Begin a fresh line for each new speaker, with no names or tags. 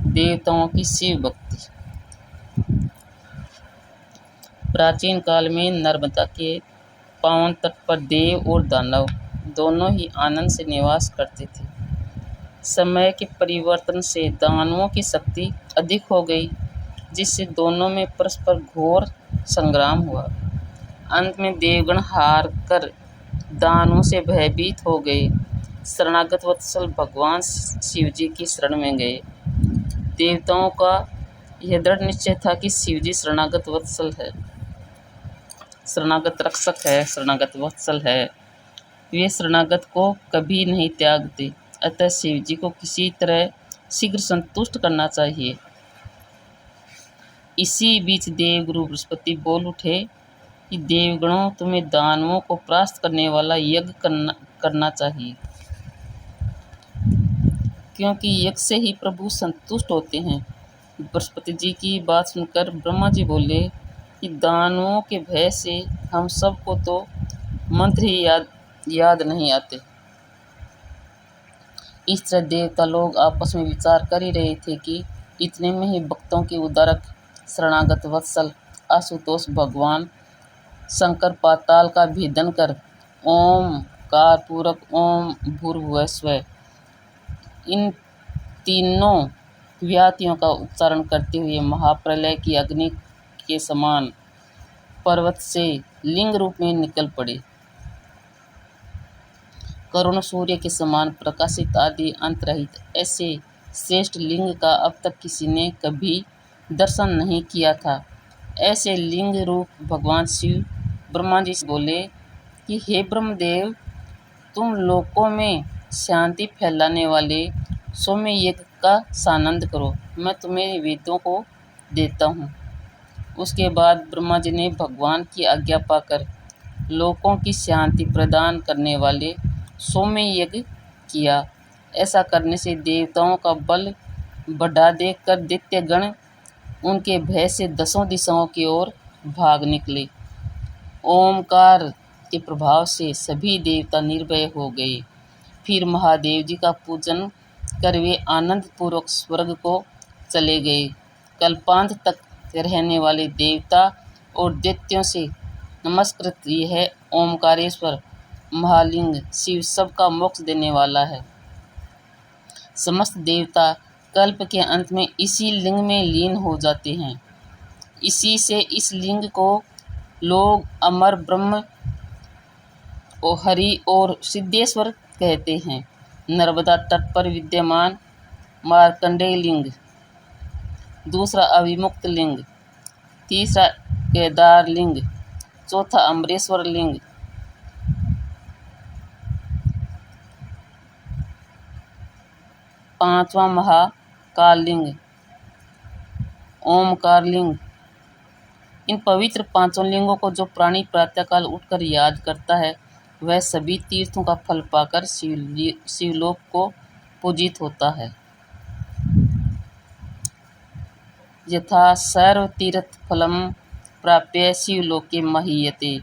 देवताओं की शिव भक्ति। प्राचीन काल में नर्मदा के पावन तट पर देव और दानव दोनों ही आनंद से निवास करते थे। समय के परिवर्तन से दानवों की शक्ति अधिक हो गई, जिससे दोनों में परस्पर घोर संग्राम हुआ। अंत में देवगण हार कर दानवों से भयभीत हो गए। शरणागत वत्सल भगवान शिवजी की शरण में गए। देवताओं का यह दृढ़ निश्चय था कि शिवजी शरणागत वत्सल है, शरणागत रक्षक है, शरणागत वत्सल है। वे शरणागत को कभी नहीं त्यागते। अतः शिवजी को किसी तरह शीघ्र संतुष्ट करना चाहिए। इसी बीच देवगुरु बृहस्पति बोल उठे कि देवगणों, तुम्हें दानवों को परास्त करने वाला यज्ञ करना चाहिए, क्योंकि यज्ञ से ही प्रभु संतुष्ट होते हैं। बृहस्पति जी की बात सुनकर ब्रह्मा जी बोले कि दानवों के भय से हम सबको तो मंत्र ही याद नहीं आते। इस तरह देवता लोग आपस में विचार कर ही रहे थे कि इतने में ही भक्तों के उद्धारक शरणागत वत्सल आशुतोष भगवान शंकर पाताल का भेदन कर ओमकार पूर्वक ओम भूर्भुवः स्वः इन तीनों व्याहतियों का उच्चारण करते हुए महाप्रलय की अग्नि के समान पर्वत से लिंग रूप में निकल पड़े। करुण सूर्य के समान प्रकाशित आदि अंत रहित ऐसे श्रेष्ठ लिंग का अब तक किसी ने कभी दर्शन नहीं किया था। ऐसे लिंग रूप भगवान शिव ब्रह्मा जी से बोले कि हे ब्रह्मदेव, तुम लोकों में शांति फैलाने वाले सौम्य यज्ञ का सानंद करो, मैं तुम्हें वेदों को देता हूँ। उसके बाद ब्रह्मा जी ने भगवान की आज्ञा पाकर लोकों की शांति प्रदान करने वाले सौम्य यज्ञ किया। ऐसा करने से देवताओं का बल बढ़ा देखकर दैत्यगण उनके भय से दसों दिशाओं की ओर भाग निकले। ओमकार के प्रभाव से सभी देवता निर्भय हो गए। फिर महादेव जी का पूजन कर वे आनंद पूर्वक स्वर्ग को चले गए। कल्पांत तक रहने वाले देवता और दैत्यों से नमस्कृत यह ओमकारेश्वर महालिंग शिव सबका मोक्ष देने वाला है। समस्त देवता कल्प के अंत में इसी लिंग में लीन हो जाते हैं। इसी से इस लिंग को लोग अमर ब्रह्म और हरि और सिद्धेश्वर कहते हैं। नर्मदा तट पर विद्यमान मार्कंडेय लिंग, दूसरा अविमुक्त लिंग, तीसरा केदार लिंग, चौथा अमरेश्वर लिंग, पांचवा महाकाल लिंग, ओमकार लिंग। इन पवित्र पांचों लिंगों को जो प्राणी प्रातःकाल उठकर याद करता है, वह सभी तीर्थों का फल पाकर शिवलोक को पूजित होता है। यथा सर्व तीर्थ फलम प्राप्य शिवलोके महीयते।